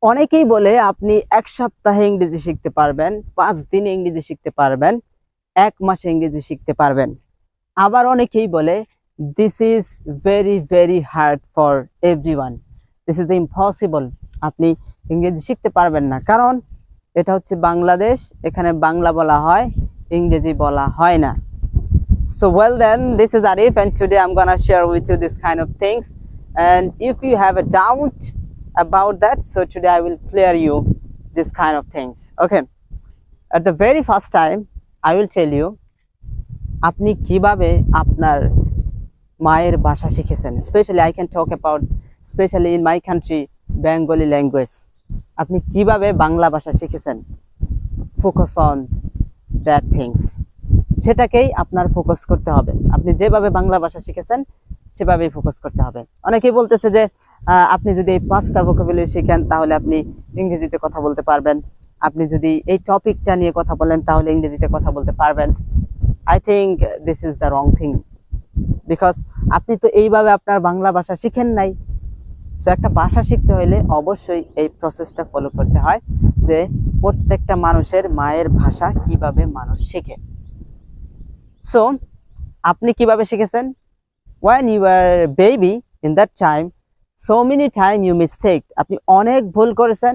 অনেকেই বলে আপনি এক সপ্তাহে ইংরেজি শিখতে পারবেন, 5 দিনে ইংরেজি শিখতে পারবেন, 1 মাসে ইংরেজি শিখতে পারবেন। আবার অনেকেই বলে this is very very hard for everyone, this is impossible, আপনি ইংরেজি শিখতে পারবেন না। কারণ এটা হচ্ছে বাংলাদেশ, এখানে বাংলা বলা হয়, ইংরেজি বলা হয় না। So well then, this is Arif and today I'm gonna share with you this kind of things, and if you have a doubt about that, so today I will clear you this kind of things. Okay, at the very first time I will tell you আপনি কিভাবে আপনার মায়ের ভাষা শিখেছেন। Specially I can talk about especially in my country Bengali language, আপনি কিভাবে বাংলা ভাষা শিখেছেন। ফোকাস অন দ্যাট থিংস, সেটাকেই আপনার ফোকাস করতে হবে। আপনি যেভাবে বাংলা ভাষা শিখেছেন সেভাবেই ফোকাস করতে হবে। অনেকেই বলতেছে যে আপনি যদি এই 5টা ভোকাবুলারি শিখেন তাহলে আপনি ইংরেজিতে কথা বলতে পারবেন, আপনি যদি এই টপিকটা নিয়ে কথা বলেন তাহলে ইংরেজিতে কথা বলতে পারবেন। I think this is the wrong thing, because আপনি তো এইভাবে আপনার বাংলা ভাষা শিখেন নাই। সো একটা ভাষা শিখতে হলে অবশ্যই এই প্রসেসটা ফলো করতে হয় যে প্রত্যেকটা মানুষের মায়ের ভাষা কিভাবে মানুষ শেখে। সো আপনি কিভাবে শিখেছেন? when you were a baby, in that time so many time you mistake, আপনি অনেক ভুল করেছেন।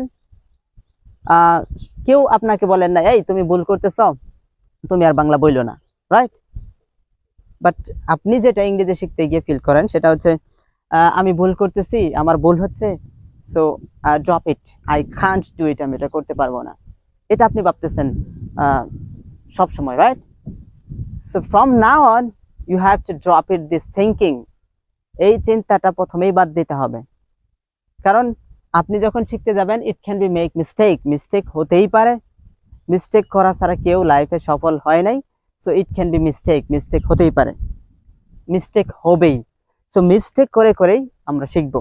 কেউ আপনাকে বলেন না এই তুমি ভুল করতেছো, তুমি আর বাংলা বইলো না, রাইট? বাট আপনি যেটা ইংরেজি শিখতে গিয়ে ফিল করেন সেটা হচ্ছে আমি ভুল করতেছি, আমার ভুল হচ্ছে, so drop it, I can't do it, আমি এটা করতে পারবো না, এটা আপনি ভাবতেছেন সব সময়, right? So from now on you have to drop it this thinking, এই চিন্তাটা প্রথমেই বাদ দিতে হবে। কারণ আপনি যখন শিখতে যাবেন it can be make mistake, mistake হতেই পারে, মিস্টেক করা ছাড়া কেউ লাইফে সফল হয় নাই। So it can be mistake, mistake হতেই পারে, মিস্টেক হবেই। সো মিস্টেক করে করেই আমরা শিখবো।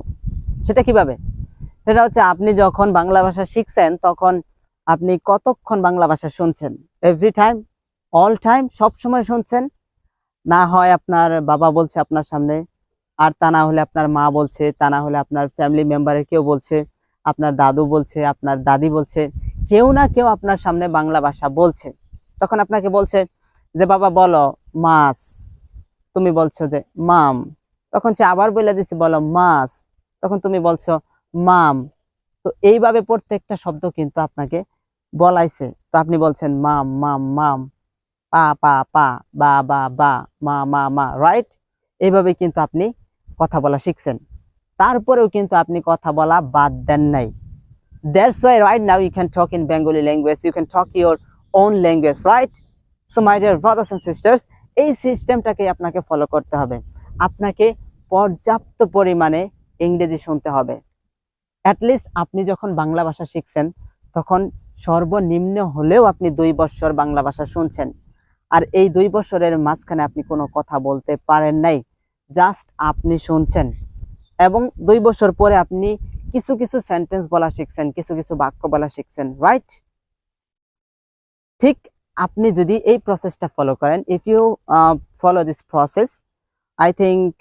সেটা কিভাবে? সেটা হচ্ছে আপনি যখন বাংলা ভাষা শিখছেন তখন আপনি কতক্ষণ বাংলা ভাষা শুনছেন? এভরি টাইম, অল টাইম, সব সময় শুনছেন? না হয় আপনার বাবা বলছে আপনার সামনে, আর তা না হলে আপনার মা বলছে, তা না হলে আপনার ফ্যামিলি মেম্বারের কেউ বলছে, আপনার দাদু বলছে, আপনার দাদি বলছে, কেউ না কেউ আপনার সামনে বাংলা ভাষা বলছে। তখন আপনাকে বলছে যে বাবা বলো মাছ, তুমি বলছো যে মাম, তখন সে আবার বলে দিচ্ছে বলো মাছ, তখন তুমি বলছো মাম। তো এইভাবে প্রত্যেকটা শব্দ কিন্তু আপনাকে বলাইছে, তো আপনি বলছেন মাম মাম মাম, পা পা পা, বা বা বা, মা মা মা, রাইট? এইভাবে কিন্তু আপনি কথা বলা শিখছেন। তারপরেও কিন্তু আপনি কথা বলা বাদ দেন নাই। That's why right now you can talk in Bengali language, you can talk your own language, right? So my dear brothers and sisters, এই সিস্টেমটাকে আপনাকে ফলো করতে হবে। আপনাকে পর্যাপ্ত পরিমাণে ইংরেজি শুনতে হবে। অ্যাটলিস্ট আপনি যখন বাংলা ভাষা শিখছেন তখন সর্বনিম্ন হলেও আপনি 2 বছর বাংলা ভাষা শুনছেন, আর এই 2 বছরের মাঝখানে আপনি কোনো কথা বলতে পারেন নাই, জাস্ট আপনি শুনছেন। এবং 2 বছর পরে আপনি কিছু কিছু সেন্টেন্স বলা শিখছেন, কিছু কিছু বাক্য বলা শিখছেন, রাইট? ঠিক আপনি যদি এই প্রসেসটা ফলো করেন, if you follow this process, I think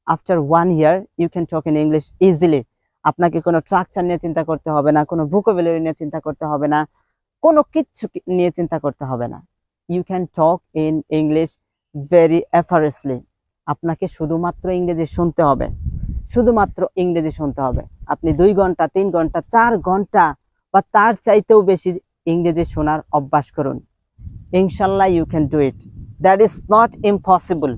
after 1 year you can talk in English easily. আপনাকে কোনো স্ট্রাকচার নিয়ে চিন্তা করতে হবে না, কোনো ভোকাবুলারি নিয়ে চিন্তা করতে হবে না, কোনো কিছু নিয়ে চিন্তা করতে হবে না। You can talk in English very effortlessly. আপনাকে শুধুমাত্র ইংরেজি শুনতে হবে, শুধুমাত্র ইংরেজি শুনতে হবে। আপনি 2 ঘন্টা, 3 ঘন্টা, 4 ঘন্টা বা তার চাইতেও বেশি ইংরেজি শোনার অভ্যাস করুন। ইনশাল্লাহ you can do it, that is not impossible.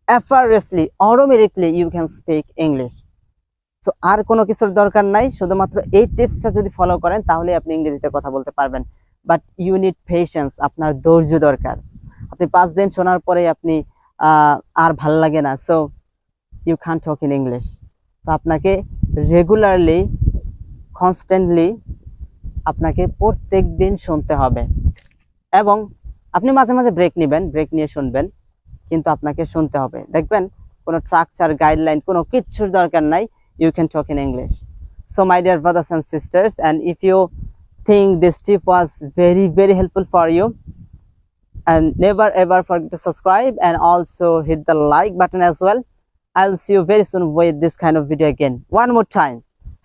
Effortlessly, automatically you can speak English. So আর কোনো কিছুর দরকার নাই, শুধুমাত্র এই টিপসটা যদি ফলো করেন তাহলে আপনি ইংরেজিতে কথা বলতে পারবেন। বাট ইউ নিড পেশেন্স, আপনার ধৈর্য দরকার। আপনি 5 দিন শোনার পরে আপনি আর ভাল লাগে না, so you can talk in English. তো আপনাকে রেগুলারলি, কনস্ট্যান্টলি আপনাকে প্রত্যেক দিন শুনতে হবে, এবং আপনি মাঝে মাঝে ব্রেক নেবেন, ব্রেক নিয়ে শুনবেন, কিন্তু আপনাকে শুনতে হবে। দেখবেন কোনো স্ট্রাকচার, গাইডলাইন, কোনো কিচ্ছুর দরকার নাই, you can talk in English. So my dear brothers and sisters, and if you think this tip was very very helpful for you, and never ever forget to subscribe and also hit the like button as well. I'll see you very soon with this kind of video again. One more time,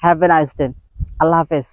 have a nice day. আল্লাহ হাফেজ।